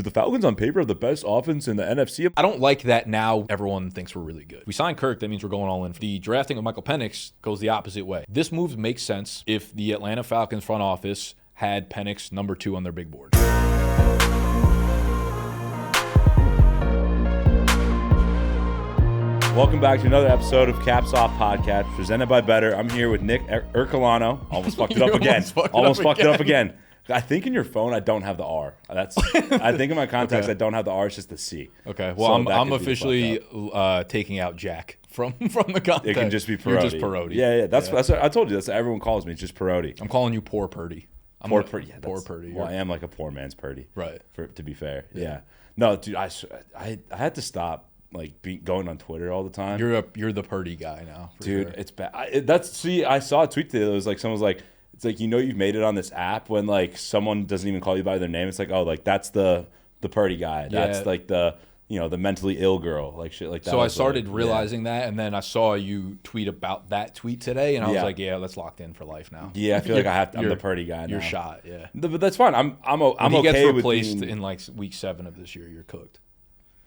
the Falcons on paper have the best offense in the NFC. I don't like that now everyone thinks we're really good. We signed Kirk, that means we're going all in. The drafting of Michael Penix goes the opposite way. This move makes sense if the Atlanta Falcons front office had Penix number 2 on their big board. Welcome back to another episode of Caps Off Podcast, presented by Betr. I'm here with Nick Ercolano. Almost fucked it up again. Almost fucked it up again. I think in your phone I don't have the R. I think in my contacts I don't have the R. It's just the C. Okay. Well, so I'm officially taking out Jack from the contact. It can just be Perotti. You're just Perotti. Yeah. That's what I told you. That's what everyone calls me. It's just Perotti. I'm calling you Poor Purdy. Poor Purdy. Yeah, Poor Purdy. Well, I am like a poor man's Purdy. Right. To be fair. Yeah. No, dude. I had to stop. Like going on Twitter all the time. You're the Purdy guy now, dude. Sure. It's bad. I saw a tweet today that was like someone was like, it's like you've made it on this app when like someone doesn't even call you by their name. It's like, oh, like that's the Purdy guy. That's like the the mentally ill girl, like shit like that. So I started realizing that, and then I saw you tweet about that tweet today, and I was like, yeah, that's locked in for life now. Yeah, I feel like I'm the Purdy guy now. You're shot. Yeah, but that's fine. I'm when he okay gets replaced with being... in like week 7 of this year. You're cooked.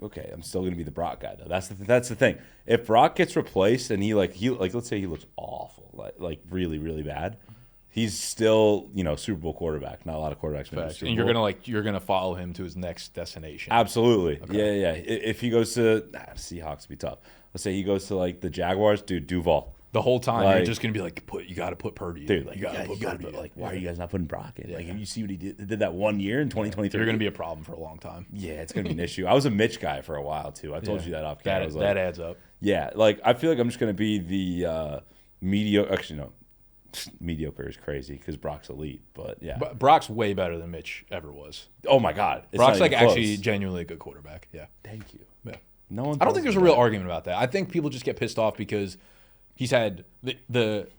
Okay, I'm still gonna be the Brock guy though. That's the thing. If Brock gets replaced and he let's say he looks awful, like really really bad, he's still Super Bowl quarterback. Not a lot of quarterbacks make Super Bowl. And you're gonna follow him to his next destination. Absolutely. Okay. Yeah. If he goes to Seahawks, be tough. Let's say he goes to like the Jaguars, dude. Duval. The whole time you're just gonna be like, you got to put Purdy in. Dude, like, you got to put Purdy in. Like, why are you guys not putting Brock in? Yeah. Like, you see what he did that 1 year in 2023. You're gonna be a problem for a long time. Yeah, it's gonna be an issue. I was a Mitch guy for a while too. I told you that off camera. That adds up. Yeah, like I feel like I'm just gonna be the mediocre. Actually, no, mediocre is crazy because Brock's elite. But yeah, Brock's way better than Mitch ever was. Oh my God, Brock's like actually genuinely a good quarterback. Yeah, thank you. Yeah, no one. I don't think there's a real argument about that. I think people just get pissed off because he's had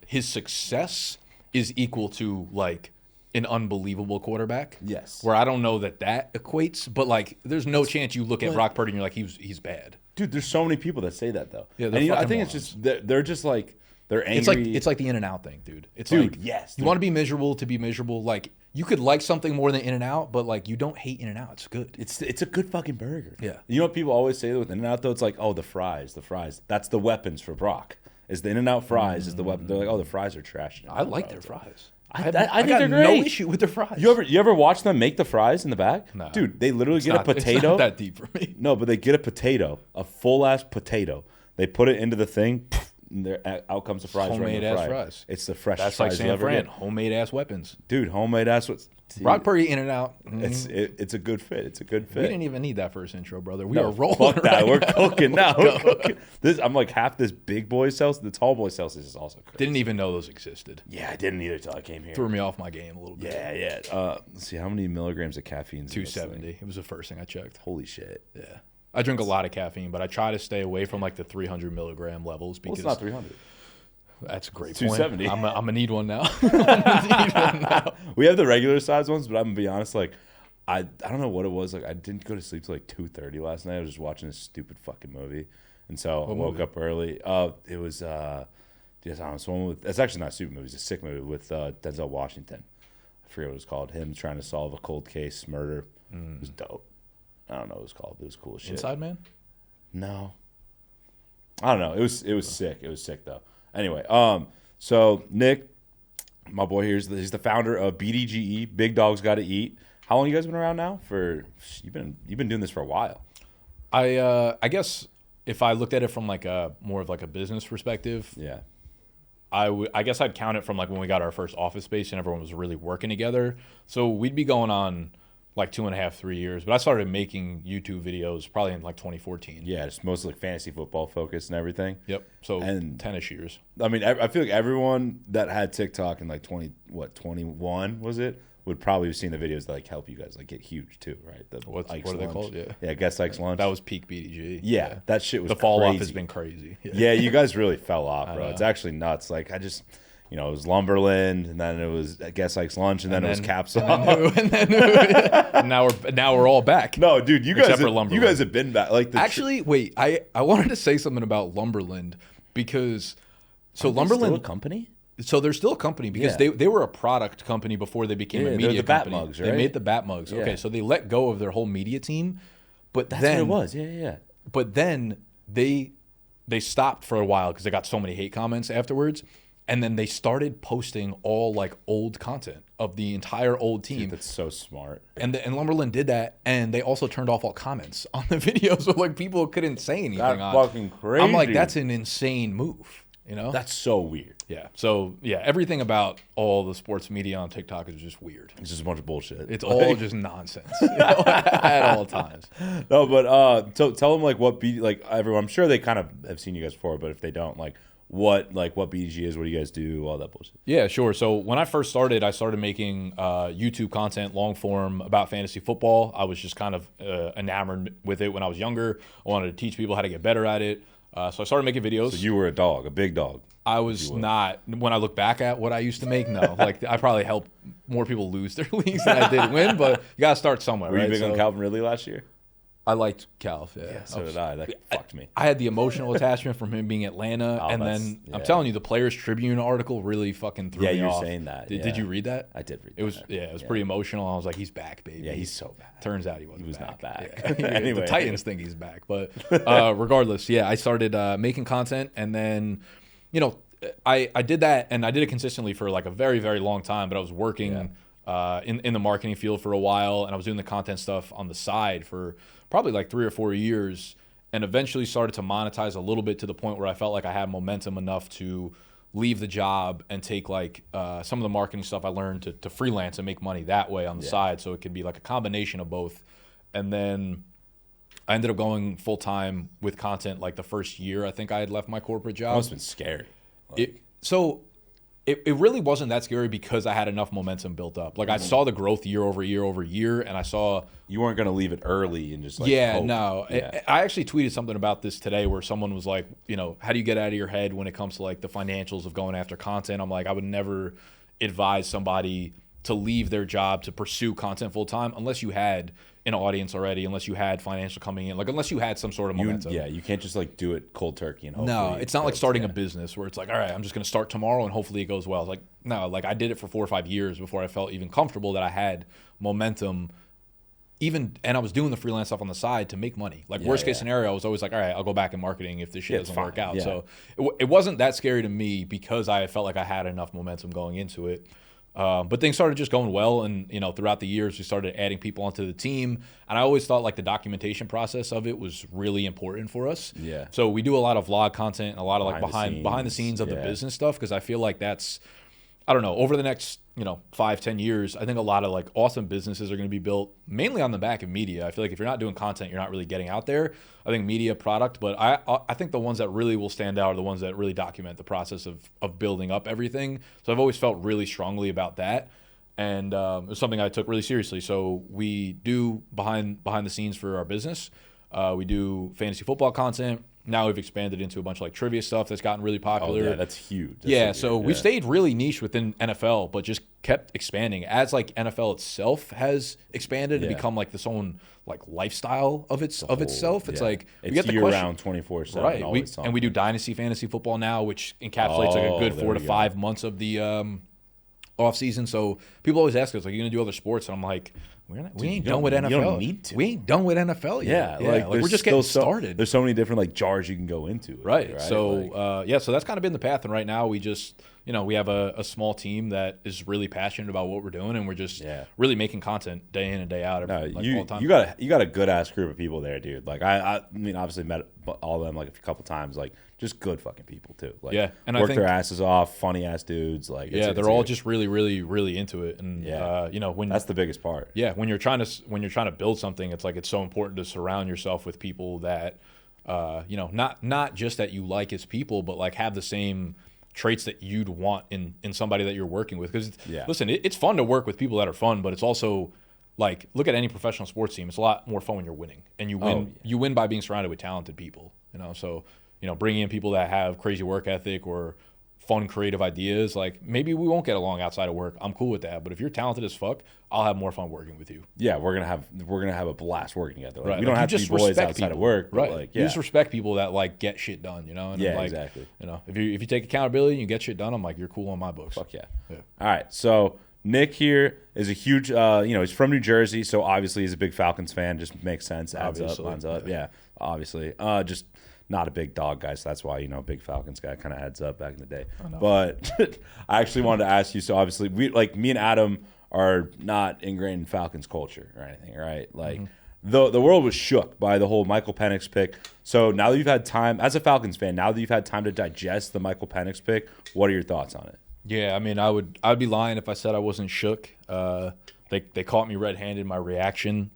his success is equal to like an unbelievable quarterback. Yes. Where I don't know that equates, but like there's no chance you look at Brock Purdy and you're like he's bad. Dude, there's so many people that say that though. Yeah, and I think it's just they're just like they're angry. It's like the in and out thing, dude. It's dude, like yes. You want to be miserable to be miserable. Like you could like something more than in and out, but like you don't hate in and out. It's good. It's a good fucking burger. Yeah. You know what people always say with in and out though? It's like, oh, the fries. That's the weapons for Brock. Is the In-N-Out fries is the weapon. They're like, oh, the fries are trash. I like their fries. I think they're great. No issue with their fries. You ever watch them make the fries in the back? No. Dude, they literally get a potato. It's not that deep for me. No, but they get a potato, a full-ass potato. They put it into the thing, and out comes the fries. Homemade-ass fries. It's the freshest That's fries like San Fran. Homemade-ass weapons. Dude, homemade-ass what? Brock Purdy in and out. It's a good fit. It's a good fit. We didn't even need that first intro, brother. We are rolling. Fuck that. We're cooking now. We're cooking. I'm like half this big boy Celsius. The tall boy Celsius is also crazy. Didn't even know those existed. Yeah, I didn't either till I came here. Threw me off my game a little bit. Yeah. Let's see, how many milligrams of caffeine? 270. It was the first thing I checked. Holy shit. Yeah. I drink a lot of caffeine, but I try to stay away from like the 300 milligram levels because it's not 300. That's a great 270. point. I'm gonna need one now. We have the regular size ones, but I'm gonna be honest, like I don't know what it was. Like I didn't go to sleep till like 2:30 last night. I was just watching this stupid fucking movie, and so I woke up early. It was it's one with. It's actually not a stupid movie. It's a sick movie with Denzel Washington. I forget what it was called. Him trying to solve a cold case murder. It was dope. I don't know what it was called. It was cool as shit. Inside Man? No. I don't know. It was sick. It was sick though. Anyway, so Nick, my boy here, he's the founder of BDGE, Big Dogs Gotta Eat. How long you guys been around now? You've been doing this for a while. I guess if I looked at it from like a more of like a business perspective, yeah, I guess I'd count it from like when we got our first office space and everyone was really working together. So we'd be going on like 2.5, 3 years. But I started making YouTube videos probably in like 2014. Yeah, it's mostly like fantasy football focused and everything. Yep. So 10-ish years. I mean, I feel like everyone that had TikTok in like 21 was it? Would probably have seen the videos that like help you guys like get huge too, right? What are they called? Yeah, Guess Ike's Lunch. That was peak BDGE. Yeah, that shit was the fall crazy. off has been crazy. Yeah, you guys really fell off, bro. It's actually nuts. Like I just, it was Lumberland, and then it was Guess Ike's Lunch, and then it was Caps Off. Now we're all back. No, dude, you guys have been back. Like wait, I wanted to say something about Lumberland because Lumberland still a company. So they're still a company because they were a product company before they became a media company. Bat mugs, right? They made the Bat mugs. Okay, so they let go of their whole media team, but That's then what it was. Yeah. But then they stopped for a while because they got so many hate comments afterwards, and then they started posting all like old content of the entire old team. Dude, that's so smart. And Lumberland did that, and they also turned off all comments on the videos, so like people couldn't say anything. That's on. Fucking crazy. I'm like, that's an insane move. That's so weird. Yeah. So everything about all the sports media on TikTok is just weird. It's just a bunch of bullshit. It's all just nonsense at all times. No, but so tell them like what everyone. I'm sure they kind of have seen you guys before, but if they don't, what BDGE is, what do you guys do, all that bullshit. Yeah, sure. So when I first started, I started making YouTube content, long form about fantasy football. I was just kind of enamored with it when I was younger. I wanted to teach people how to get better at it. So I started making videos. So you were a big dog. I was not. When I look back at what I used to make, no. Like I probably helped more people lose their leagues than I did win, but you got to start somewhere, Were right? you big on Calvin Ridley last year? I liked Cal. Yeah, so did I. That fucked me. I had the emotional attachment from him being Atlanta, and then I'm telling you, the Players Tribune article really fucking threw me off. Yeah, you're saying that. Did you read that? I did read it. It was pretty emotional. I was like, he's back, baby. Yeah, he's so bad. Turns out he wasn't. He was not back. Yeah. Anyway, the Titans think he's back, but regardless, I started making content, and then, I did that, and I did it consistently for like a very, very long time. But I was working in the marketing field for a while, and I was doing the content stuff on the side for probably like 3 or 4 years, and eventually started to monetize a little bit to the point where I felt like I had momentum enough to leave the job and take like some of the marketing stuff I learned to freelance and make money that way on the side. So it could be like a combination of both. And then I ended up going full time with content like the first year I think I had left my corporate job. It must have been scary. It really wasn't that scary because I had enough momentum built up. Like I saw the growth year over year, and I saw you weren't going to leave it early and just like hope. No. I actually tweeted something about this today where someone was like, how do you get out of your head when it comes to like the financials of going after content? I'm like, I would never advise somebody to leave their job to pursue content full time unless you had an audience already, unless you had financial coming in, like unless you had some sort of momentum. You can't just like do it cold turkey and hopefully. No, it's not like starting a business where it's like, all right, I'm just going to start tomorrow and hopefully it goes well. It's like, no, like I did it for 4 or 5 years before I felt even comfortable that I had momentum. And I was doing the freelance stuff on the side to make money. Like worst case scenario, I was always like, all right, I'll go back in marketing if this shit doesn't work out. Yeah. So it wasn't that scary to me because I felt like I had enough momentum going into it. But things started just going well, and throughout the years we started adding people onto the team, and I always thought like the documentation process of it was really important for us. Yeah. So we do a lot of vlog content and a lot of like behind the scenes of the business stuff, because I feel like that's, I don't know, over the next 5-10 years, I think a lot of like awesome businesses are going to be built mainly on the back of media. I feel like if you're not doing content, you're not really getting out there. I think media product, but I think the ones that really will stand out are the ones that really document the process of building up everything. So I've always felt really strongly about that, and it was something I took really seriously. So we do behind the scenes for our business. We do fantasy football content. Now we've expanded into a bunch of like trivia stuff that's gotten really popular. Oh, yeah, that's huge. We've stayed really niche within NFL, but just kept expanding as like NFL itself has expanded and become like this own like lifestyle of itself. It's like we get the year-round 24/7, right? And we do dynasty fantasy football now, which encapsulates like a good 4 to 5 months of the off season. So people always ask us like, "Are you gonna do other sports?" And I'm like, we ain't done with NFL. You don't need to. We ain't done with NFL yet. Like we're just getting started. There's so many different like jars you can go into. Right. So so that's kind of been the path. And right now we just we have a small team that is really passionate about what we're doing, and we're just really making content day in and day out. All the time. You got a good ass group of people there, dude. Like I mean, obviously met all of them like a couple times. Like just good fucking people too. Like and work their asses off, funny ass dudes. Like they're all just really, really, really into it. And when that's the biggest part. Yeah, when you're trying to build something, it's like it's so important to surround yourself with people that not just that you like as people, but like have the same traits that you'd want in somebody that you're working with. Because listen, it's fun to work with people that are fun, but it's also like, look at any professional sports team. It's a lot more fun when you're winning, and you win by being surrounded with talented people. So bringing in people that have crazy work ethic or fun, creative ideas, like maybe we won't get along outside of work. I'm cool with that. But if you're talented as fuck, I'll have more fun working with you. Yeah, we're gonna have a blast working together. Like, right. We don't have to be boys outside of work. Right. But like, You just respect people that like get shit done, you know? And yeah, like, exactly. You know, if you take accountability and you get shit done, I'm like, you're cool on my books. Fuck yeah. All right. So Nick here is a huge he's from New Jersey, so obviously he's a big Falcons fan. Just makes sense. Lines up. Yeah, obviously. Just not a big dog guy, so that's why, big Falcons guy kind of heads up back in the day. But I actually wanted to ask you, so obviously me and Adam are not ingrained in Falcons culture or anything, right? Like the world was shook by the whole Michael Penix pick. So now that you've had time, as a Falcons fan, now that you've had time to digest the Michael Penix pick, what are your thoughts on it? Yeah, I mean, I'd be lying if I said I wasn't shook. They caught me red-handed. My reaction.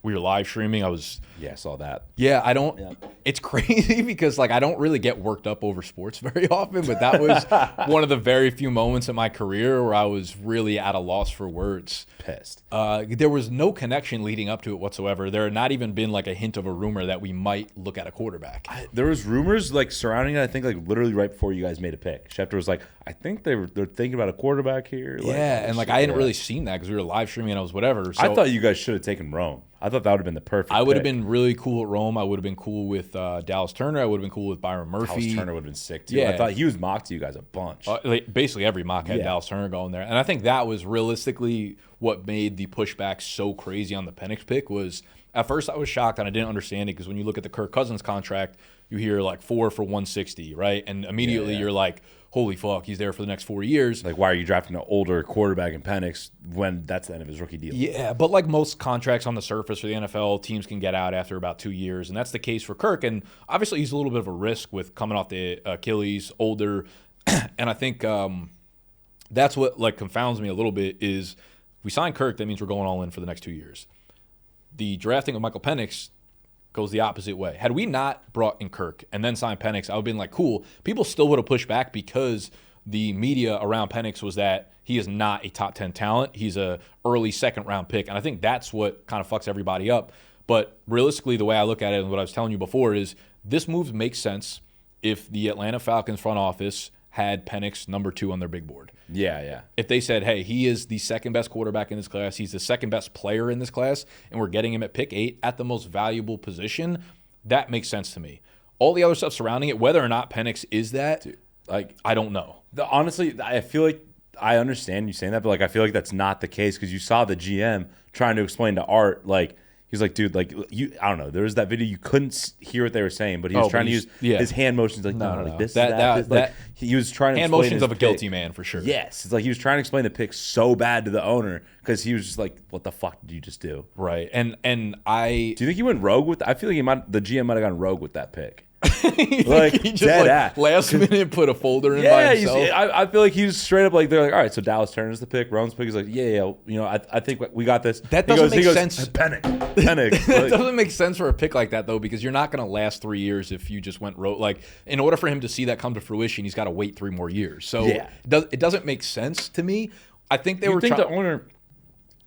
We were live streaming. I saw that. Yeah, I don't. Yeah. It's crazy because like I don't really get worked up over sports very often, but that was one of the very few moments in my career where I was really at a loss for words. Pissed. There was no connection leading up to it whatsoever. There had not even been like a hint of a rumor that we might look at a quarterback. There was rumors like surrounding it. I think like literally right before you guys made a pick. Schefter was like, I think they're thinking about a quarterback here. Like, yeah, and like I hadn't really seen that because we were live streaming and I was whatever. So I thought you guys should have taken Rome. I thought that would have been the perfect I would have pick. been really cool at Rome. I would have been cool with Dallas Turner. I would have been cool with Byron Murphy. Dallas Turner would have been sick, too. Yeah. I thought he was mocked to you guys a bunch. Like basically every mock had Dallas Turner going there. And I think that was realistically what made the pushback so crazy on the Penix pick was at first I was shocked and I didn't understand it because when you look at the Kirk Cousins contract, you hear like 4 for 160, right? And immediately you're like, holy fuck, he's there for the next 4 years. Like, why are you drafting an older quarterback in Penix when that's the end of his rookie deal? Yeah, but like most contracts on the surface for the NFL, teams can get out after about 2 years, and that's the case for Kirk. And obviously, he's a little bit of a risk with coming off the Achilles, older, and I think that's what like confounds me a little bit is we sign Kirk, that means we're going all in for the next 2 years. The drafting of Michael Penix goes the opposite way. Had we not brought in Kirk and then signed Penix, I would have been like, cool. People still would have pushed back because the media around Penix was that he is not a top 10 talent. He's a early second-round pick, and I think that's what kind of fucks everybody up. But realistically, the way I look at it and what I was telling you before is this move makes sense if the Atlanta Falcons front office had Penix number 2 on their big board. Yeah. If they said, hey, he is the second best quarterback in this class, he's the second best player in this class, and we're getting him at pick 8 at the most valuable position, that makes sense to me. All the other stuff surrounding it, whether or not Penix is that, dude, like I don't know. Honestly, I feel like I understand you saying that, but like I feel like that's not the case because you saw the GM trying to explain to Art, like, he's like, dude, like I don't know. There was that video you couldn't hear what they were saying, but he was trying to use his hand motions. Like, no, like this, that. Like, he was trying to hand explain motions of a guilty man for sure. Yes, it's like he was trying to explain the pick so bad to the owner because he was just like, what the fuck did you just do? Right, and do you think he went rogue with? I feel like the GM might have gone rogue with that pick. Like he just last minute put a folder in by himself. I feel like he's straight up like they're like, all right, so Dallas Turner's the pick, Rome's pick. He's like, I think we got this. That doesn't make sense. Penix. It doesn't make sense for a pick like that though, because you're not going to last 3 years if you just went rogue. Like in order for him to see that come to fruition, he's got to wait 3 more years. So it doesn't make sense to me. I think they were.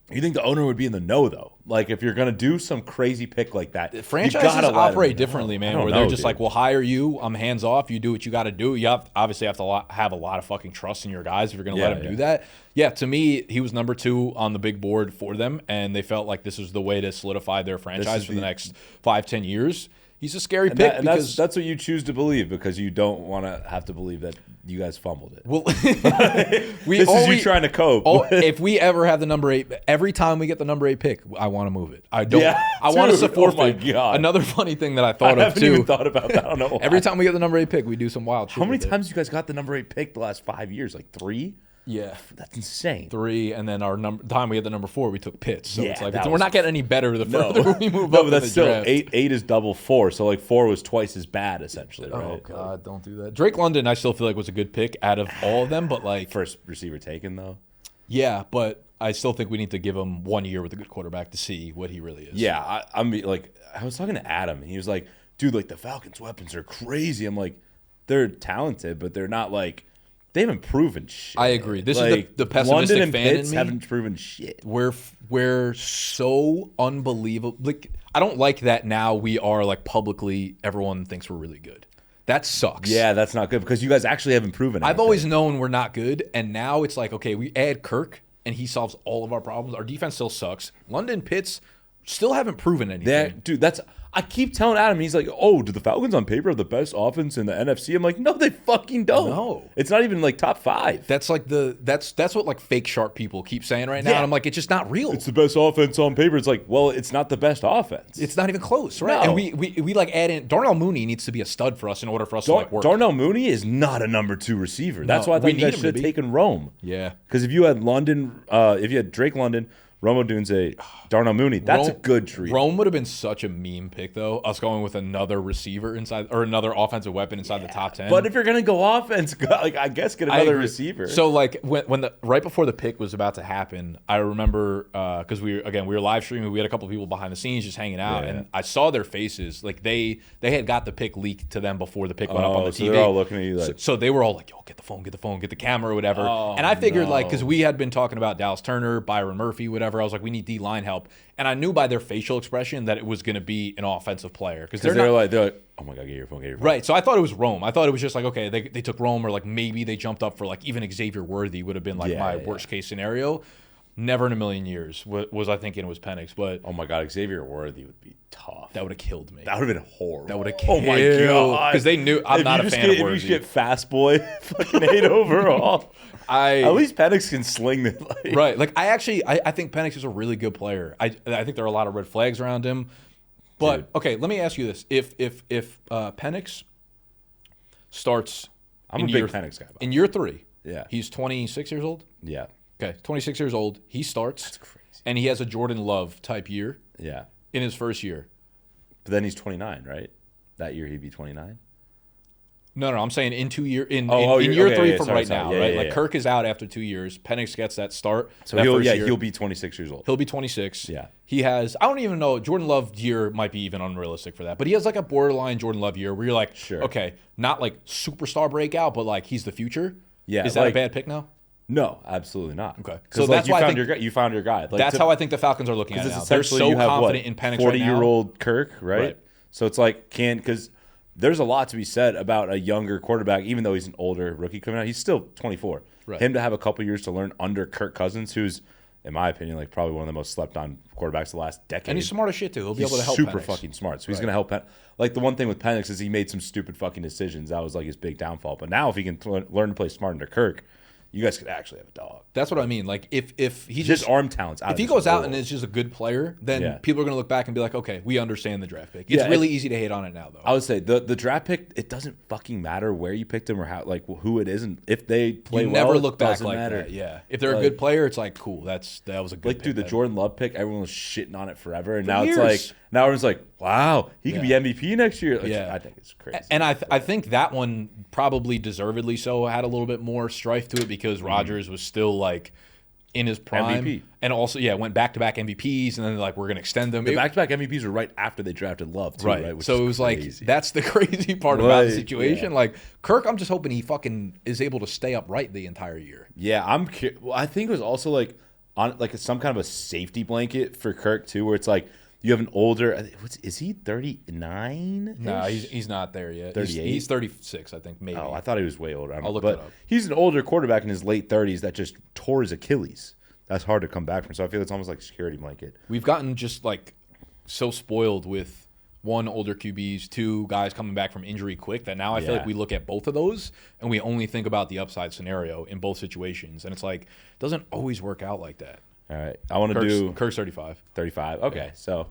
You think the owner would be in the know though? Like if you're gonna do some crazy pick like that, franchises operate differently, man. Where they're just like, "We'll hire you. I'm hands off. You do what you got to do." You obviously have to have a lot of fucking trust in your guys if you're gonna let him do that. Yeah, to me, he was number 2 on the big board for them, and they felt like this was the way to solidify their franchise for the next 5-10 years. He's a scary pick because that's what you choose to believe because you don't want to have to believe that you guys fumbled it. Well, this is you trying to cope. If we ever have the number 8, every time we get the number 8 pick, I want to move it. I don't. Yeah, I want us to forfeit. Oh my God. Another funny thing that I thought I of too. I haven't even thought about that. I don't know why. Every time we get the number 8 pick, we do some wild shit. How many times you guys got the number 8 pick the last 5 years? Like 3? Yeah, that's insane. 3, and then our time we had the number 4, we took Pitts. So it's like we're not getting any better the further we move up. No, but that's still draft. 8 is double 4, so like 4 was twice as bad essentially. Right? Oh God, don't do that. Drake London, I still feel like was a good pick out of all of them, but like first receiver taken though. Yeah, but I still think we need to give him 1 year with a good quarterback to see what he really is. Yeah, I was talking to Adam, and he was like, "Dude, like the Falcons' weapons are crazy." I'm like, "They're talented, but they're not like." They haven't proven shit. I agree. This is the pessimistic London and fan Pitts in me. Haven't proven shit. We're so unbelievable. Like I don't like that now we are like publicly everyone thinks we're really good. That sucks. Yeah, that's not good because you guys actually haven't proven anything. I've always known we're not good, and now it's like, okay, we add Kirk, and he solves all of our problems. Our defense still sucks. London, Pitts still haven't proven anything. Dude, I keep telling Adam, he's like, oh, do the Falcons on paper have the best offense in the NFC? I'm like, no, they fucking don't. No. It's not even like top 5. That's like that's what like fake sharp people keep saying right now. And I'm like, it's just not real. It's the best offense on paper. It's like, well, it's not the best offense. It's not even close, right? No. And we like add in Darnell Mooney needs to be a stud for us in order for us to like work. Darnell Mooney is not a number 2 receiver. That's why I thought you guys should have taken Rome. Yeah. Because if you had London, if you had Drake London, Rome Odunze, Darnell Mooney, that's a good trio. Rome would have been such a meme pick, though. Us going with another receiver inside or another offensive weapon inside the top 10. But if you're gonna go offense, like I guess get another receiver. So like when the right before the pick was about to happen, I remember because we were live streaming. We had a couple of people behind the scenes just hanging out, and I saw their faces. Like they had got the pick leaked to them before the pick went up on the TV. So they're all looking at you like. So they were all like, "Yo, get the phone, get the camera, or whatever." And I figured like because we had been talking about Dallas Turner, Byron Murphy, whatever. I was like, we need D-line help. And I knew by their facial expression that it was going to be an offensive player. Because they're like, oh my God, get your phone. Right. So I thought it was Rome. I thought it was just like, okay, they took Rome, or like maybe they jumped up for like even Xavier Worthy would have been like my worst case scenario. Never in a million years was I thinking it was Penix. But oh my God, Xavier Worthy would be tough. That would have killed me. That would have been horrible. That would have killed. Oh my God. Because they knew I'm not a fan of Worthy. If you get Fast Boy, fucking 8 overall. At least Penix can sling it. Like. Right. Like I think Penix is a really good player. I think there are a lot of red flags around him. But dude. Okay, let me ask you this: If Penix starts, I'm a big Penix guy. In year 3, yeah, he's 26 years old. Yeah. Okay, 26 years old. He starts. That's crazy. And he has a Jordan Love type year. Yeah. In his first year. But then he's 29, right? That year he'd be 29. No, I'm saying in 2 year in year 3 from right now, right? Yeah, like Kirk is out after 2 years. Penix gets that start. So he'll be 26 years old. He'll be 26. Yeah. He has I don't even know, Jordan Love year might be even unrealistic for that. But he has like a borderline Jordan Love year where you're like, sure. Okay, not like superstar breakout, but like he's the future. Yeah. Is that a bad pick now? No, absolutely not. Okay. So that's why you found your guy. Like, that's how I think the Falcons are looking at it now. They're so confident in Penix 40-year-old Kirk, right? So it's like because there's a lot to be said about a younger quarterback, even though he's an older rookie coming out. He's still 24. Right. Him to have a couple years to learn under Kirk Cousins, who's, in my opinion, like probably one of the most slept-on quarterbacks the last decade. And he's smart as shit, too. He'll be able to help super Penix. Fucking smart. So he's going to help Like, the one thing with Penix is he made some stupid fucking decisions. That was, like, his big downfall. But now if he can learn to play smart under Kirk, you guys could actually have a dog. That's what I mean. Like if he's just arm talents. If he goes out and is just a good player, then people are going to look back and be like, okay, we understand the draft pick. It's really easy to hate on it now, though. I would say the draft pick. It doesn't fucking matter where you picked him or how, like who it is, and if they play well, never look back like matter. that. Yeah, if they're a good player, it's like cool. That was a good. Like, pick, dude, the then. Jordan Love pick, everyone was shitting on it forever, and For now years. it's like everyone's like, wow, he could be MVP next year. Like, yeah, I think it's crazy. And I think that one probably deservedly so had a little bit more strife to it because Rodgers was still like in his prime, MVP. And also went back-to-back MVPs, and then like we're gonna extend them. The back-to-back MVPs were right after they drafted Love, too, right? So it was crazy. Like that's the crazy part about the situation. Like Kirk, I'm just hoping he fucking is able to stay upright the entire year. Yeah, I think it was also like on like some kind of a safety blanket for Kirk too, where it's like you have an older. Is he 39? No, he's not there yet. 38. He's 36, I think. Maybe. Oh, I thought he was way older. I'll look it up. He's an older quarterback in his late 30s that just tore his Achilles. That's hard to come back from. So I feel it's almost like a security blanket. We've gotten just like so spoiled with one, older QBs, two, guys coming back from injury quick that now I feel like we look at both of those and we only think about the upside scenario in both situations. And it's like, it doesn't always work out like that. All right. I want to do Kirk's 35. 35. Okay. Yeah. So,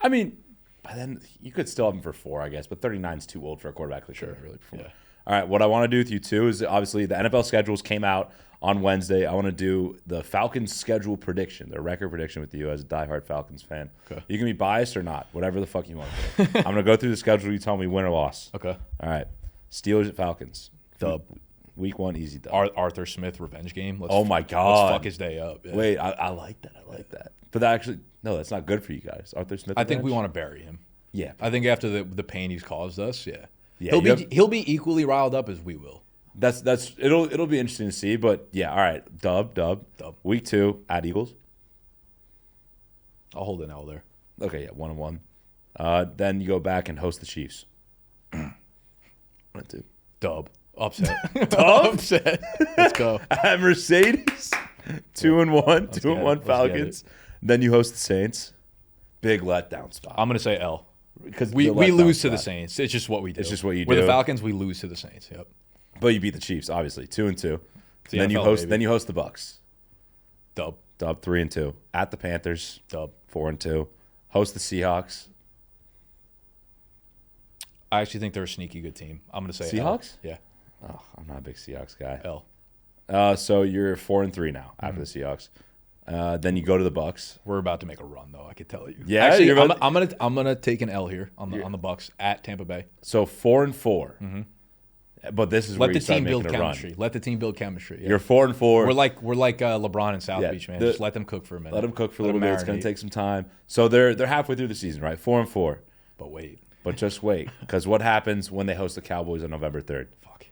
I mean, by then you could still have him for 4, I guess, but 39 is too old for a quarterback that couldn't really perform. Yeah. All right. What I want to do with you, too, is obviously the NFL schedules came out on Wednesday. I want to do the Falcons schedule prediction, the record prediction with you as a diehard Falcons fan. Okay. You can be biased or not, whatever the fuck you want to do. I'm going to go through the schedule. You tell me win or loss. Okay. All right. Steelers at Falcons. Dub. Week 1, easy dub. Arthur Smith revenge game. Oh, my God. Let's fuck his day up. Yeah. Wait, I like that. I like that. But that actually, no, that's not good for you guys. Arthur Smith. I think we want to bury him. Yeah. I think after the pain he's caused us, yeah. He'll be equally riled up as we will. It'll be interesting to see, but yeah, all right. Dub. Week 2 at Eagles. I'll hold an L there. Okay, yeah, 1-1. Then you go back and host the Chiefs. 1-2. Dub. Upset. Upset. Let's go. At Mercedes, 2-1, 2-1 Falcons. Then you host the Saints. Big letdown spot. I'm going to say L. Because we lose to the Saints. It's just what we do. It's just what you do. We're the Falcons. We lose to the Saints. Yep. But you beat the Chiefs, obviously, 2-2. Then you host. Then you host the Bucks. Dub. 3-2. At the Panthers. Dub. 4-2. Host the Seahawks. I actually think they're a sneaky good team. I'm going to say Seahawks. L. Yeah. Oh, I'm not a big Seahawks guy. L. So you're 4-3 now after the Seahawks. Then you go to the Bucks. We're about to make a run, though. I can tell you. Yeah, actually, I'm gonna take an L here on the Bucks at Tampa Bay. So 4-4. But this is where you start making a chemistry. run. Let the team build chemistry. Yeah. You're 4-4. We're like LeBron in South Beach, man. Just let them cook for a minute. Let them cook for a little bit. It's going to take some time. So they're halfway through the season, right? 4-4. But wait. But just wait, because what happens when they host the Cowboys on November 3rd? Fuck.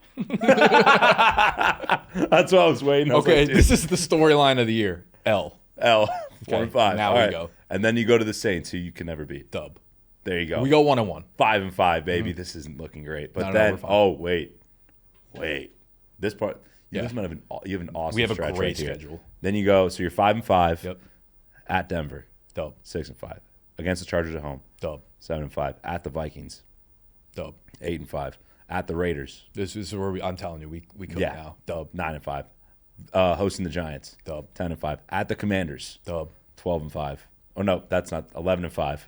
That's what I was waiting. Okay, this is the storyline of the year. L. 4-5. Now All we go. And then you go to the Saints, who you can never beat. Dub. There you go. We go 1-1. 5-5, baby. This isn't looking great. But wait. This part, you have an awesome. We have a stretch great right here. schedule. Then you go, so you're 5-5. Yep. At Denver. Dub. 6-5. Against the Chargers at home. Dub. 7-5. At the Vikings. Dub. 8-5. At the Raiders. This is where I'm telling you, we cook now. Dub. 9-5. Hosting the Giants. Dub. 10-5. At the Commanders. Dub. 12-5. Oh no, that's not 11-5.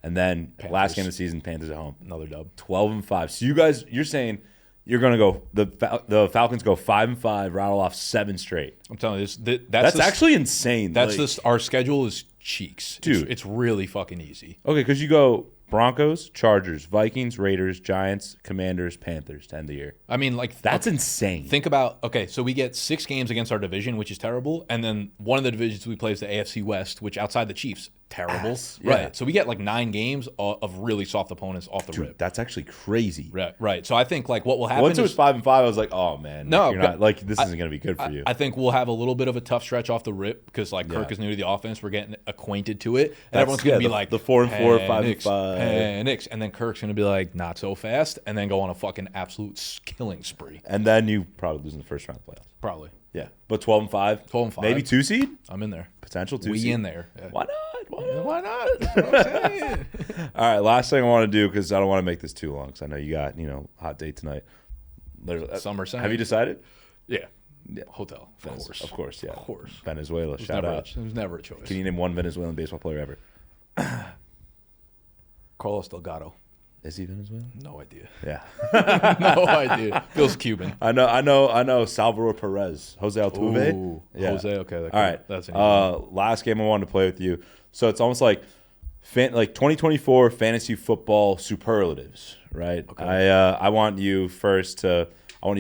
And then Panthers. last game of the season, Panthers at home. Another dub. 12-5. So you're saying you're gonna go the Falcons go 5-5, rattle off 7 straight. I'm telling you, that's actually insane. That's our schedule is cheeks, dude. It's really fucking easy. Okay, because you go Broncos, Chargers, Vikings, Raiders, Giants, Commanders, Panthers to end the year. I mean, like that's insane. Think about so we get 6 games against our division, which is terrible, and then one of the divisions we play is the AFC West, which outside the Chiefs, terrible. Yeah. Right. So we get like 9 games of really soft opponents off the rip. That's actually crazy. Right. So I think like what will happen once it was 5-5, I was like, oh man, no, you're not like this isn't gonna be good for you. I think we'll have a little bit of a tough stretch off the rip because like Kirk is new to the offense. We're getting acquainted to it, and everyone's gonna be like the 4-4, 5-5, Penix, and then Kirk's gonna be like not so fast, and then go on a fucking absolute killing spree. And then you probably lose in the first round of the playoffs. Probably. Yeah, but 12-5, 12-5, maybe 2 seed. I'm in there. Potential 2 We seed. in there. Yeah. Why not? Why not? That's what I'm saying. All right, last thing I want to do because I don't want to make this too long because I know you got hot date tonight. Summer Sound. Have you decided? Yeah. Hotel. Of course. Yeah. Of course. Venezuela. Shout out. It was never a choice. Can you name one Venezuelan baseball player ever? Carlos Delgado. Is he Venezuelan? No idea. Yeah. No idea. Feels Cuban. I know. Salvador Perez. Jose Altuve. Ooh, Yeah. Jose. Okay. All right. That's an last game I wanted to play with you. So it's almost like 2024 fantasy football superlatives, right? Okay. I want you to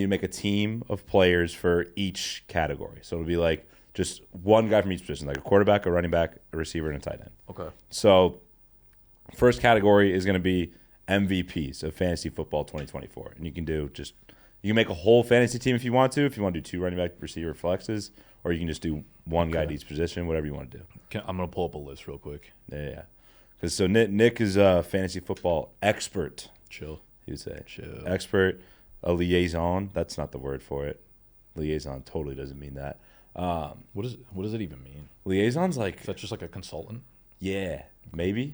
make a team of players for each category. So it'll be like just one guy from each position, like a quarterback, a running back, a receiver, and a tight end. Okay. So first category is going to be MVPs of fantasy football 2024, and you can make a whole fantasy team if you want to. If you want to do 2 running back, receiver, flexes, or you can just do one guy at each position, whatever you want to do. I'm gonna pull up a list real quick. Yeah. Because so Nick is a fantasy football expert. Chill. He would say. Chill. Expert, a liaison. That's not the word for it. Liaison totally doesn't mean that. What does it even mean? Liaison's like. Is that just like a consultant? Yeah, maybe.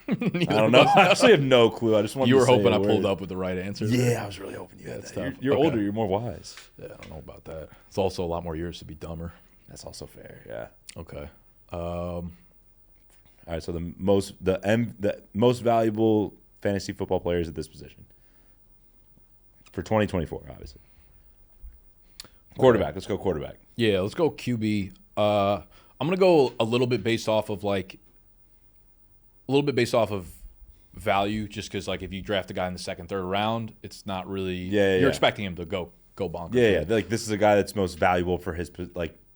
I don't know. I actually have no clue. I just wanted. You were to say hoping a I word. pulled up with the right answer. Yeah, I was really hoping you had that. tough. You're Okay. older. You're more wise. Yeah, I don't know about that. It's also a lot more years to be dumber. That's also fair. Yeah. Okay. All right. So the most valuable fantasy football players at this position for 2024, obviously. Quarterback. Let's go quarterback. Yeah, let's go QB. I'm gonna go a little bit based off of value, just because like if you draft a guy in the second, third round, it's not really. You're expecting him to go bonkers. Yeah. Like this is a guy that's most valuable for his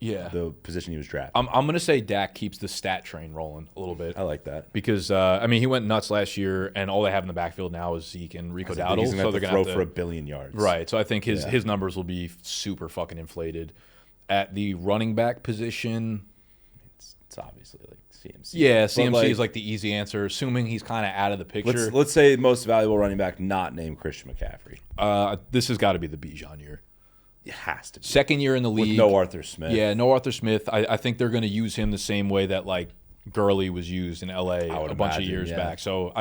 the position he was drafted. I'm gonna say Dak keeps the stat train rolling a little bit. I like that because he went nuts last year, and all they have in the backfield now is Zeke and Rico Dowdle. He's so they're gonna throw for 1 billion yards, right? So I think his numbers will be super fucking inflated. At the running back position, it's it's obviously like CMC. Yeah, CMC is like the easy answer, assuming he's kind of out of the picture. Let's say most valuable running back not named Christian McCaffrey. This has got to be the Bijan year. It has to be. Second year in the league. With no Arthur Smith. Yeah, no Arthur Smith. I think they're going to use him the same way that like Gurley was used in LA a bunch of years back. So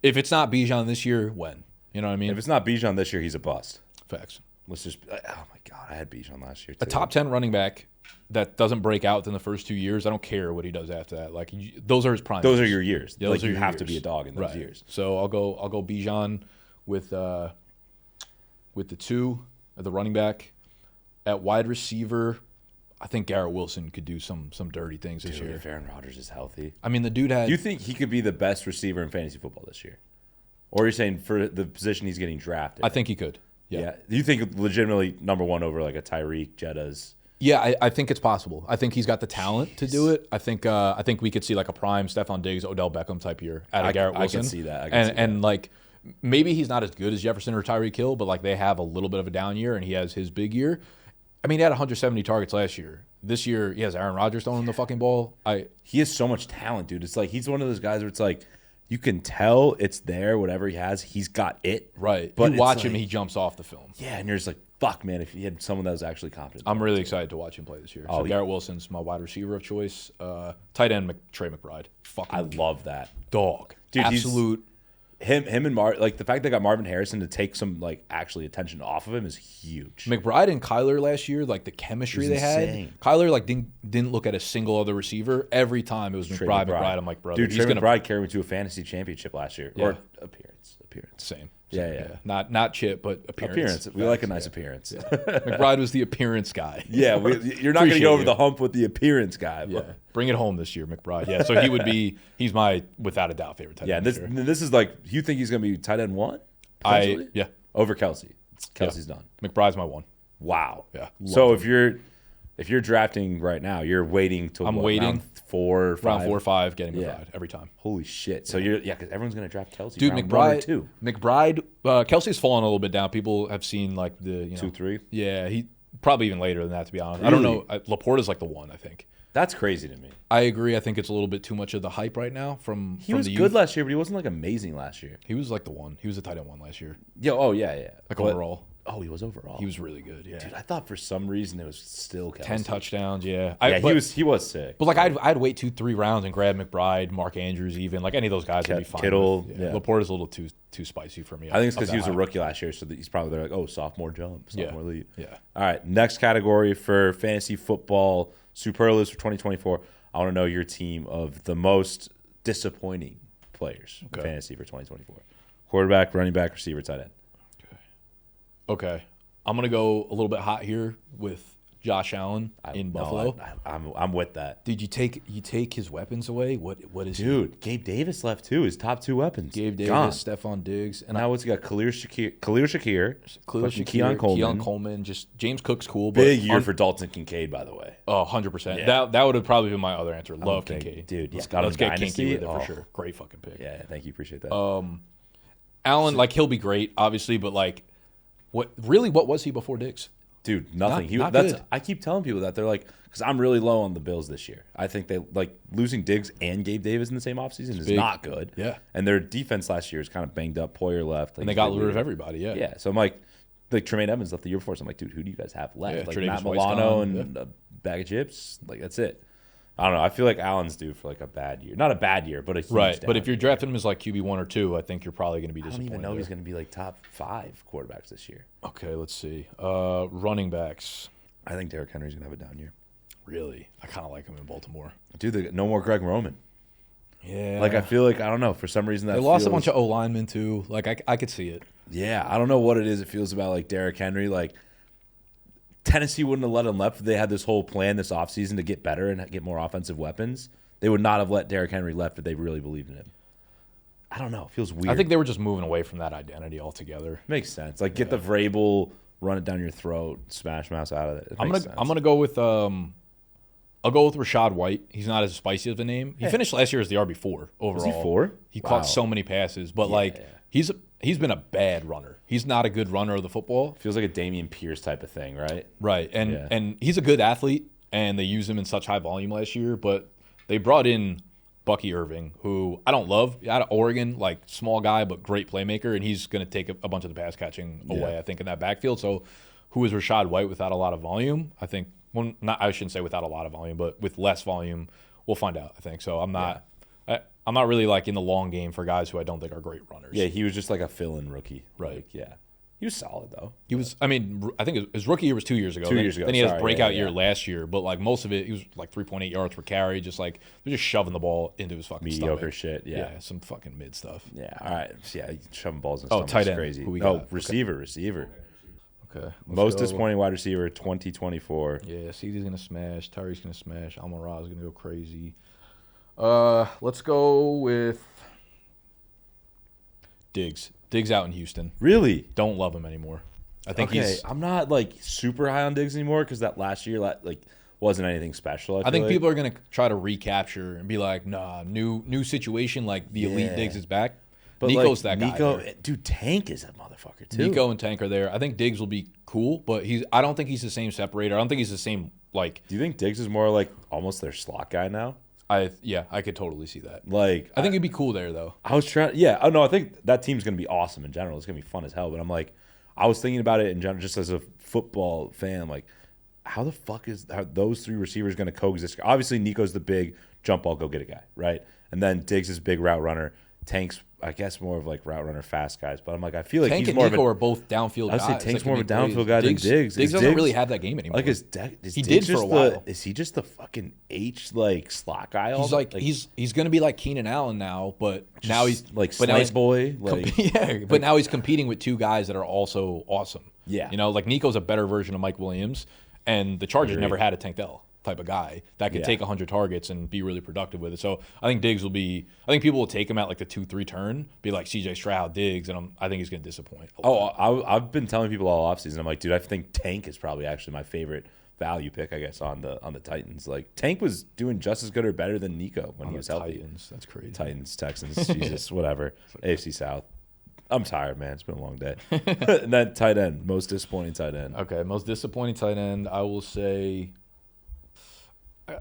if it's not Bijan this year, when? You know what I mean? If it's not Bijan this year, he's a bust. Facts. Let's just oh my God, I had Bijan last year too. A top 10 running back that doesn't break out in the first 2 years, I don't care what he does after that. Like those are his prime. Those are your years. Yeah, like you have to be a dog in those years. So I'll go Bijan with the 2 at the running back. At wide receiver, I think Garrett Wilson could do some dirty things this year. If Aaron Rodgers is healthy. I mean, the dude had... Do you think he could be the best receiver in fantasy football this year? Or are you saying for the position he's getting drafted? I think he could. Yeah. Do you think legitimately number one over like a Tyreek, Jetta's? Yeah, I think it's possible. I think he's got the talent to do it. I think we could see like a prime Stephon Diggs, Odell Beckham type year out of Garrett Wilson. I can see that. And like maybe he's not as good as Jefferson or Tyreek Hill, but like they have a little bit of a down year and he has his big year. I mean, he had 170 targets last year. This year, he has Aaron Rodgers throwing him the fucking ball. He has so much talent, dude. It's like he's one of those guys where it's like you can tell it's there, whatever he has, he's got it. Right. But you watch him, he jumps off the film. Yeah, and you're just like, fuck, man, if he had someone that was actually competent. I'm really excited to watch him play this year. So Garrett Wilson's my wide receiver of choice. Tight end, Trey McBride. I love that. Dog. Dude, absolute... Him and like the fact they got Marvin Harrison to take some like actually attention off of him is huge. McBride and Kyler last year, like the chemistry they had. Kyler like didn't look at a single other receiver. Every time it was McBride. I'm like, brother, dude, Trey McBride carried me to a fantasy championship last year or appearance. Same. Yeah. Not chip, but appearance. We like a nice appeance. Yeah. McBride was the appearance guy. Yeah, you're not going to go over the hump with the appearance guy. But. Yeah, bring it home this year, McBride. Yeah, so he's my without a doubt favorite tight end. Yeah, this is like you think he's going to be tight end 1? Over Kelsey. Kelsey's done. McBride's my 1. Wow. Yeah. So if you're drafting right now, you're waiting till waiting round 4 or 5. Round 4 or 5, getting McBride every time. Holy shit! So because everyone's gonna draft Kelsey. Dude, round McBride 1 or 2. McBride, Kelsey's fallen a little bit down. People have seen like the 2, 3. Yeah, he probably even later than that. To be honest, really? I don't know. Laporta's like the 1, I think. That's crazy to me. I agree. I think it's a little bit too much of the hype right now. He was good last year, but he wasn't like amazing last year. He was like the 1. He was the tight end 1 last year. Yeah. Oh yeah. Like overall. Oh, he was overall. He was really good. Yeah, dude. I thought for some reason it was still Kelsey. 10 touchdowns. Yeah. He was sick. But like I'd wait 2-3 rounds and grab McBride, Mark Andrews, even like any of those guys would be fine. Kittle. Laporta's a little too spicy for me. I think it's because he was a rookie last year, so he's probably like, sophomore jump, sophomore lead. Yeah. All right, next category for fantasy football superlatives for 2024. I want to know your team of the most disappointing players in fantasy for 2024. Quarterback, running back, receiver, tight end. Okay. I'm going to go a little bit hot here with Josh Allen in Buffalo. I'm with that. Did you take his weapons away? What is Dude, Gabe Davis left too. His top 2 weapons. Gabe Davis, Stephon Diggs. And now what's he got? Khalil Shakir, Keon Coleman. Just James Cook's cool. But big year for Dalton Kincaid, by the way. Oh, 100%. Yeah. That would have probably been my other answer. Love Kincaid. Dude, let's get Kincaid with it for sure. Great fucking pick. Yeah, thank you. Appreciate that. Allen, like he'll be great, obviously, but like what was he before Diggs? Dude, nothing. Not good. I keep telling people that. They're like, because I'm really low on the Bills this year. I think they like losing Diggs and Gabe Davis in the same offseason is not good. Yeah. And their defense last year is kind of banged up. Poyer left. And they got rid of everybody, yeah. Yeah. So I'm like Tremaine Evans left the year before. So I'm like, dude, who do you guys have left? Yeah, like Matt Milano and a bag of chips? Like, that's it. I don't know. I feel like Allen's due for like a bad year. Not a bad year, but a huge right. But if you're year. drafting him as like QB 1 or 2, I think you're probably going to be disappointed. I don't even know if he's going to be like top 5 quarterbacks this year. Okay, let's see. Running backs. I think Derrick Henry's going to have a down year. Really? I kind of like him in Baltimore. Dude, no more Greg Roman. Yeah. Like, I feel like, I don't know, for some reason that they lost a bunch of O-linemen too. Like, I could see it. Yeah, I don't know what it is. It feels about like Derrick Henry. Like, Tennessee wouldn't have let him left. They had this whole plan this offseason to get better and get more offensive weapons. They would not have let Derrick Henry left if they really believed in him. I don't know. It feels weird. I think they were just moving away from that identity altogether. Makes sense. Like, get the Vrabel, run it down your throat, smash mouse out of it. I'm gonna go with I'll go with Rachaad White. He's not as spicy of a name. He finished last year as the RB4 overall. Was he 4? He caught so many passes, but he's been a bad runner. He's not a good runner of the football. Feels like a Dameon Pierce type of thing, right? Right, and he's a good athlete. and they used him in such high volume last year. But they brought in Bucky Irving, who I don't love, out of Oregon, like small guy but great playmaker, and he's going to take a bunch of the pass catching away, I think, in that backfield. So who is Rachaad White without a lot of volume? I think, well, I shouldn't say without a lot of volume, but with less volume, we'll find out, I think. So I'm not I'm not really like in the long game for guys who I don't think are great runners. Yeah, he was just like a fill-in rookie. Right. Like, yeah. He was solid, though. He was, I mean, I think his rookie year was 2 years ago. 2 years ago. Then he had his breakout year last year, but like most of it, he was like 3.8 yards per carry, just like they're just shoving the ball into his fucking mediocre stomach. Shit. Yeah, some fucking mid stuff. Yeah, all right. Yeah, shoving balls in. Tight end. Crazy. Who we got? Receiver. Okay. Most disappointing wide receiver 2024. Yeah, CD's gonna smash. Tyreek's gonna smash. Amon-Ra's gonna go crazy. Let's go with Diggs. Diggs out in Houston. Really? Don't love him anymore. I think he's. I'm not like super high on Diggs anymore because that last year like wasn't anything special. I think people are gonna try to recapture and be like, nah, new situation. Like the elite Diggs is back. But Nico's that guy. Dude, Tank is a motherfucker too. Nico and Tank are there. I think Diggs will be cool, but I don't think he's the same separator. I don't think he's the same like. Do you think Diggs is more like almost their slot guy now? I could totally see that. Like, I think he'd be cool there though. I was trying. Yeah, oh no, I think that team's gonna be awesome in general. It's gonna be fun as hell. But I'm like, I was thinking about it in general, just as a football fan. Like, how the fuck is those three receivers gonna coexist? Obviously, Nico's the big jump ball, go get a guy, right? And then Diggs is big route runner. Tank's, I guess, more of like route runner, fast guys. But I'm like, I feel like Tank he's more and Nico of are both downfield guys. I would say Tank's more of a downfield guy than Diggs. Diggs doesn't really have that game anymore. Like, he did for a while. Is he just the fucking like slot guy? He's like he's gonna be like Keenan Allen now, but now he's like slant boy. Like, yeah, but now he's competing with two guys that are also awesome. Yeah, you know, like Nico's a better version of Mike Williams, and the Chargers never had a Tank Dell type of guy that could take 100 targets and be really productive with it. So I think Diggs will be. I think people will take him at like the 2-3 turn, be like CJ Stroud, Diggs, and I think he's going to disappoint. I've been telling people all offseason. I'm like, dude, I think Tank is probably actually my favorite value pick, I guess, on the Titans. Like, Tank was doing just as good or better than Nico when he was healthy. Titans, that's crazy. Titans, Texans, Jesus, whatever. AFC South. I'm tired, man. It's been a long day. And then tight end, most disappointing tight end. Okay, most disappointing tight end, I will say.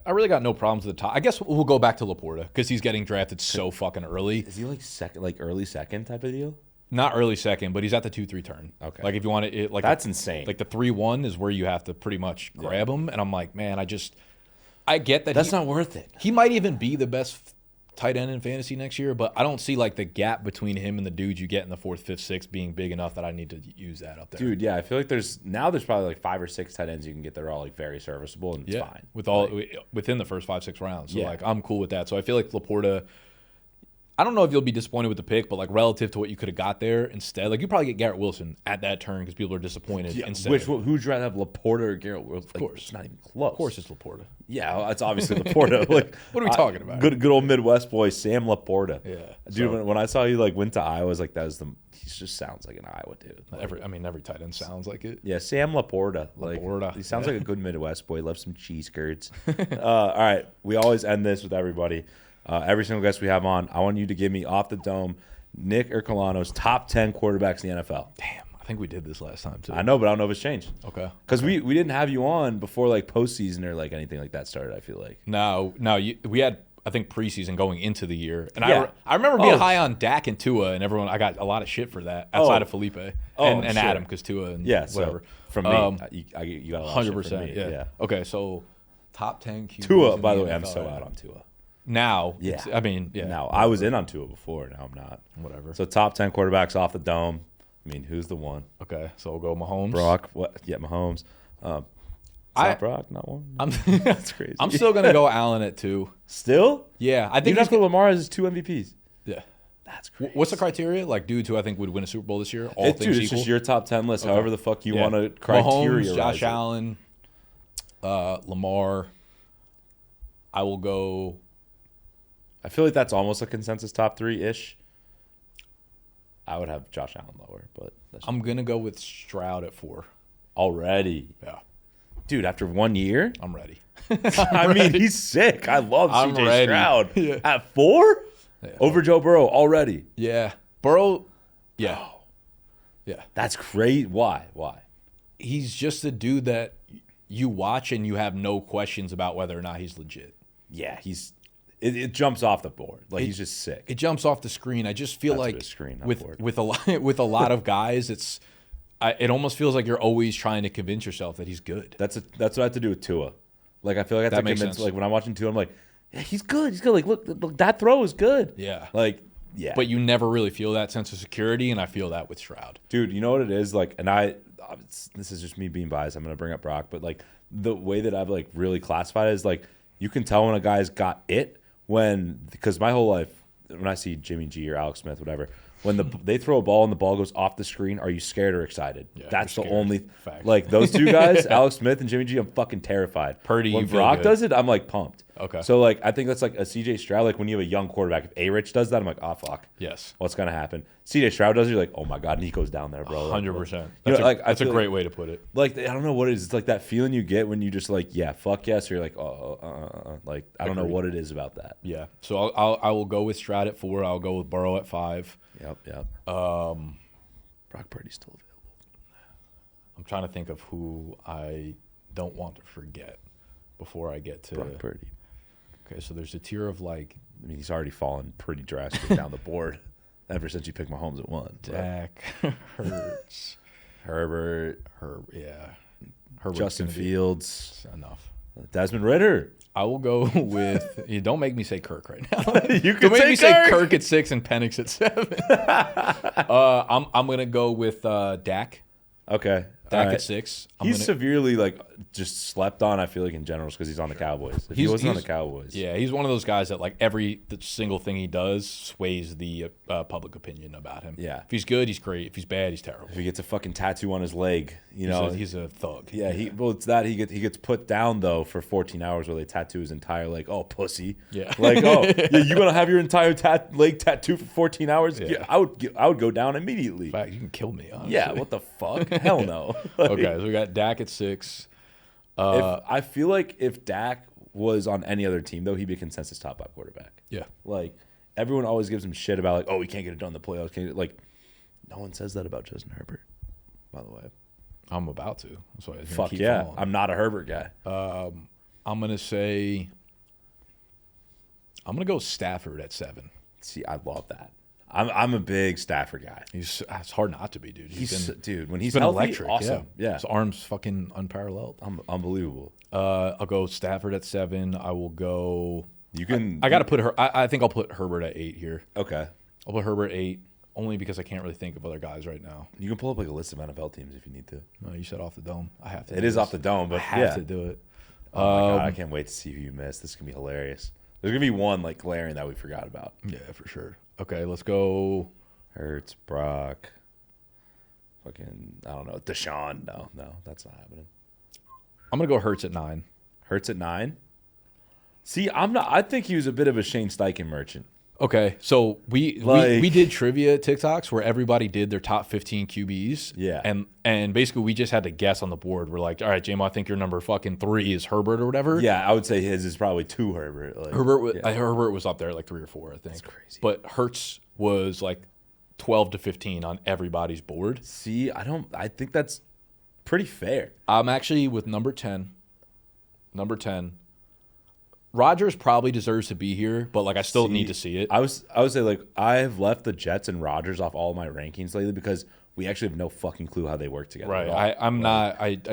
I really got no problems with the top. I guess we'll go back to Laporta because he's getting drafted so fucking early. Is he like second, like early second type of deal? Not early second, but he's at the 2-3 turn. Okay. Like if you want it, like that's insane. Like the 3-1 is where you have to pretty much grab him, and I'm like, man, I get that. That's not worth it. He might even be the best tight end in fantasy next year, but I don't see like the gap between him and the dudes you get in the 4th, 5th, 6th being big enough that I need to use that up there. Dude, yeah, I feel like there's probably like 5 or 6 tight ends you can get that are all like very serviceable and it's fine. Within the first 5-6 rounds. So like I'm cool with that. So I feel like Laporta, I don't know if you'll be disappointed with the pick, but like relative to what you could have got there instead, like you probably get Garrett Wilson at that turn because people are disappointed. Instead, who'd you rather have, Laporta or Garrett Wilson? Of course, it's not even close. Of course, it's Laporta. Yeah, it's obviously Laporta. Like, what are we talking about? Good old Midwest boy, Sam Laporta. Yeah, dude. When I saw you like went to Iowa, I was like, he just sounds like an Iowa dude. Like, every tight end sounds like it. Yeah, Sam Laporta. Like, he sounds like a good Midwest boy. Loves some cheese curds. All right, we always end this with everybody. Every single guest we have on, I want you to give me off the dome Nick Ercolano's top 10 quarterbacks in the NFL. Damn, I think we did this last time too. I know, but I don't know if it's changed. Okay. Because we didn't have you on before like postseason or like anything like that started, I feel like. No, we had, I think, preseason going into the year. And I remember being high on Dak and Tua, and everyone, I got a lot of shit for that outside of Felipe and Adam, because Tua and whatever. So from me, you got a lot of shit from me. Yeah. Okay, so top 10 QBs. Tua, by the way, I'm so out on Tua. Now, Now, I was in on Tua before. Now I'm not. Whatever. So top 10 quarterbacks off the dome. I mean, who's the one? Okay, so we'll go Mahomes. Brock. What? Yeah, Mahomes. Not Brock, not one. That's crazy. I'm still gonna go Allen at 2. Still? Yeah, I think that's what Lamar has 2 MVPs. Yeah. That's crazy. What's the criteria? Like dudes who I think would win a Super Bowl this year? It's just your top 10 list. Okay. However the fuck you want to criteria. Mahomes, Josh Allen, Lamar. I will go. I feel like that's almost a consensus top 3-ish. I would have Josh Allen lower, but I'm gonna go with Stroud at 4. Already. Yeah. Dude, after 1 year? I'm ready. I mean, he's sick. I love CJ Stroud. Yeah. At 4? Yeah, over Joe Burrow already. Yeah. Burrow, yeah. Oh. Yeah. That's crazy. Why? He's just a dude that you watch and you have no questions about whether or not he's legit. Yeah, it jumps off the board. Like, he's just sick. It jumps off the screen. I just feel like screen, with a lot of guys, it almost feels like you're always trying to convince yourself that he's good. That's what I have to do with Tua. Like, I feel like I have to convince. Like, when I'm watching Tua, I'm like, yeah, he's good. He's good. Like, look, that throw is good. Yeah. Like, yeah. But you never really feel that sense of security, and I feel that with Stroud. Dude, you know what it is? Like, and this is just me being biased. I'm gonna bring up Brock, but like the way that I've like really classified it is like you can tell when a guy's got it because my whole life when I see Jimmy G or Alex Smith, whatever, when they throw a ball and the ball goes off the screen, are you scared or excited? Yeah, that's the only fact. Like those two guys, Alex Smith and Jimmy G, I'm fucking terrified. Purdy, when Brock does it, I'm like pumped. Okay. So like I think that's like a CJ Stroud. Like when you have a young quarterback, if A-Rich does that, I'm like, oh fuck. Yes. What's gonna happen? CJ Stroud does it, you're like, oh my god, Nico's down there, bro. 100%. That's a great way to put it. Like I don't know what it is. It's like that feeling you get when you just like, yeah, fuck yes, or you're like, like I don't know what it is about that. Yeah. So I will go with Stroud at 4. I'll go with Burrow at 5. Yep. Brock Purdy's still available. I'm trying to think of who I don't want to forget before I get to Brock Purdy. Okay, so there's a tier of like. I mean, he's already fallen pretty drastically down the board ever since you picked Mahomes at 1. Dak, Hurts, Herbert, Herbert, Justin Fields. Enough. Desmond Ridder. I will go with. You don't make me say Kirk right now. You can don't make me say say Kirk at 6 and Penix at 7. I'm gonna go with Dak. Okay. Dak at 6. He's severely like just slept on. I feel like in general because he's on the Cowboys. If he wasn't on the Cowboys, yeah, he's one of those guys that like every single thing he does sways the public opinion about him. Yeah, if he's good, he's great. If he's bad, he's terrible. If he gets a fucking tattoo on his leg, he's a thug. Yeah, it's that he gets put down though for 14 hours where they tattoo his entire leg. Oh, pussy. Yeah, like yeah, you gonna have your entire leg tattoo for 14 hours? Yeah, I would go down immediately. In fact, you can kill me. Honestly. Yeah, what the fuck? Hell no. Okay, so we got Dak at 6. I feel like if Dak was on any other team, though, he'd be a consensus top 5 quarterback. Yeah. Like, everyone always gives him shit about, like, oh, he can't get it done in the playoffs. Like, no one says that about Justin Herbert, by the way. I'm about to. That's why Fuck yeah. Following. I'm not a Herbert guy. I'm going to go Stafford at 7. See, I love that. I'm a big Stafford guy. It's hard not to be, dude. When he's healthy, electric. Awesome. Yeah. His arm's fucking unparalleled. Unbelievable. I'll go Stafford at 7. I will go. You can. I got to put her. I think I'll put Herbert at 8 here. Okay. I'll put Herbert 8 only because I can't really think of other guys right now. You can pull up like a list of NFL teams if you need to. No, you said off the dome. I have to. It is off the dome, but I have to do it. Oh my god! I can't wait to see who you miss. This is gonna be hilarious. There's gonna be one like glaring that we forgot about. Yeah, for sure. Okay, let's go. Hurts, Brock, fucking, I don't know, Deshaun. No, that's not happening. I'm going to go Hurts at 9. Hurts at 9? See, I think he was a bit of a Shane Steichen merchant. Okay, so we did trivia TikToks where everybody did their top 15 QBs. Yeah. And basically we just had to guess on the board. We're like, all right, J-Mo, I think your number fucking 3 is Herbert or whatever. Yeah, I would say his is probably 2 Herbert. Like, Herbert was up there at like 3 or 4, I think. That's crazy. But Hurts was like 12 to 15 on everybody's board. See, I think that's pretty fair. I'm actually with number 10. Number 10. Rodgers probably deserves to be here, but like I still need to see it. I would say like I've left the Jets and Rodgers off all my rankings lately because we actually have no fucking clue how they work together. Right. I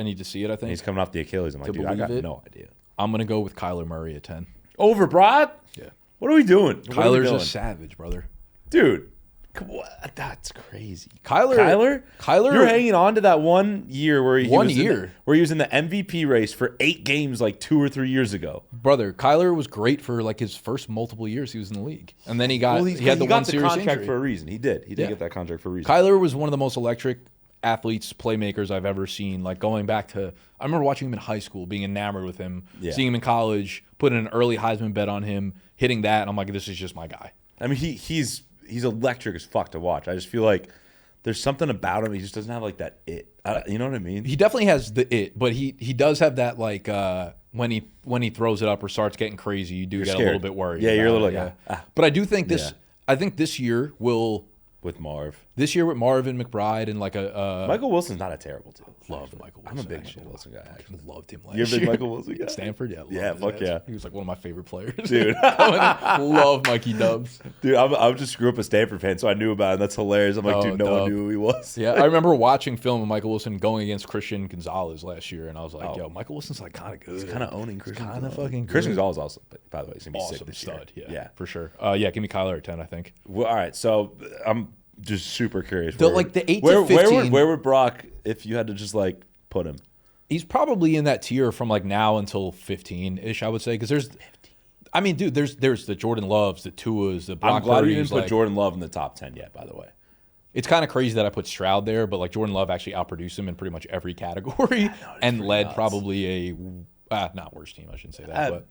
need to see it, I think. And he's coming off the Achilles. I'm like, dude, I got no idea. I'm gonna go with Kyler Murray at 10. Over Brock? Yeah. What are we doing? Kyler's a savage, brother. Dude. That's crazy. Kyler, you're hanging on to that 1 year where he was in the MVP race for 8 games like 2 or 3 years ago. Brother, Kyler was great for like his first multiple years he was in the league, and then he had the contract injury. for a reason. He did get that contract for a reason. Kyler was one of the most electric athletes, playmakers I've ever seen. Like going back to, I remember watching him in high school, being enamored with him, seeing him in college, putting an early Heisman bet on him, hitting that, and I'm like, this is just my guy. I mean, he's electric as fuck to watch. I just feel like there's something about him. He just doesn't have like that it. You know what I mean? He definitely has the it, but he does have that like when he throws it up or starts getting crazy, you get a little bit worried. Yeah, you're a little But I do think this. I think this year will with Marv. This year with Marvin McBride and like a Michael Wilson's not a terrible team. Loved Michael Wilson. I'm a big actually. Michael Wilson guy. Actually. Loved him last You're a big year. Michael Wilson guy? Stanford, yeah. Yeah, fuck yeah. He was like one of my favorite players. Dude. Love Mikey Dubs. Dude, I just grew up a Stanford fan, so I knew about him. That's hilarious. I'm like, dude, no one knew who he was. Yeah, I remember watching film of Michael Wilson going against Christian Gonzalez last year, and I was like, yo, Michael Wilson's like kind of good. He's kind of owning Christian. Kind of fucking good. Christian Gonzalez also, by the way, he's going to be Awesome sick this stud, year. yeah, for sure. Yeah, give me Kyler at 10, I think. Well, all right, so I'm just super curious. The 8 to 15. Where would Brock, if you had to just like put him? He's probably in that tier from like now until 15-ish, I would say, because there's, I mean, dude, there's the Jordan Loves, the Tuas, the Brock I'm glad Purdy's, you didn't put Jordan Love in the top 10 yet, by the way. It's kind of crazy that I put Stroud there, but like Jordan Love actually outproduced him in pretty much every category and led nuts. Probably a not worse team, I shouldn't say that, but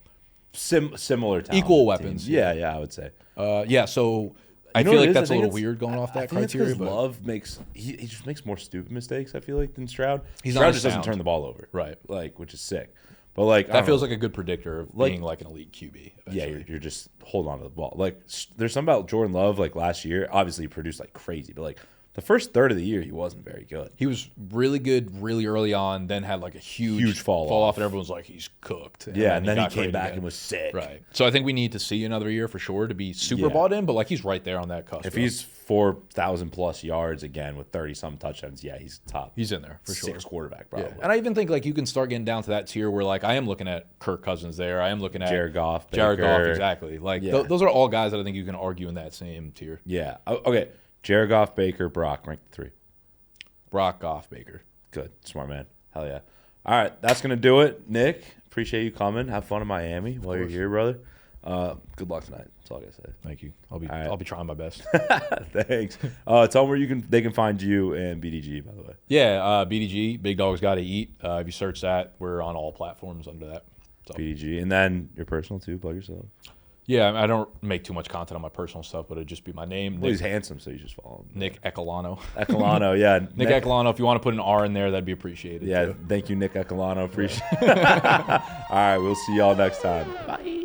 similar talent equal weapons. Yeah, I would say. Yeah, so I feel like that's a little weird going off that criteria. But Love makes he just makes more stupid mistakes, I feel like, than Stroud. Stroud just doesn't turn the ball over, right? Like, which is sick. But like that feels like a good predictor of being like an elite QB. Eventually. Yeah, you're just holding on to the ball. Like there's something about Jordan Love. Like last year, obviously he produced like crazy, but like the first third of the year he wasn't very good. He was really good really early on, then had like a huge fall off, and everyone's like he's cooked. And then he came back and was sick. Right. So I think we need to see another year for sure to be super bought in, but like he's right there on that cusp. If he's 4,000 plus yards again with 30-some touchdowns, yeah, he's top. He's in there for sure. 6 quarterback probably. Yeah. And I even think like you can start getting down to that tier where like I am looking at Kirk Cousins there. I am looking at Jared Goff, exactly. Like those are all guys that I think you can argue in that same tier. Yeah. Okay. Jared Goff, Baker, Brock, ranked 3. Brock, Goff, Baker. Good. Smart man. Hell yeah. All right. That's going to do it. Nick, appreciate you coming. Have fun in Miami while you're here, brother. Good luck tonight. That's all I got to say. Thank you. I'll be trying my best. Thanks. Tell them where they can find you and BDGE, by the way. Yeah, BDGE, Big Dogs Gotta Eat. If you search that, we're on all platforms under that. So. BDGE. And then your personal, too. Plug yourself. Yeah, I don't make too much content on my personal stuff, but it'd just be my name. Well, he's handsome, so you just follow him. Nick Ercolano. Ercolano, yeah. Nick Ercolano. If you want to put an R in there, that'd be appreciated. Yeah, too. Thank you, Nick Ercolano. Appreciate it. All right, we'll see y'all next time. Bye.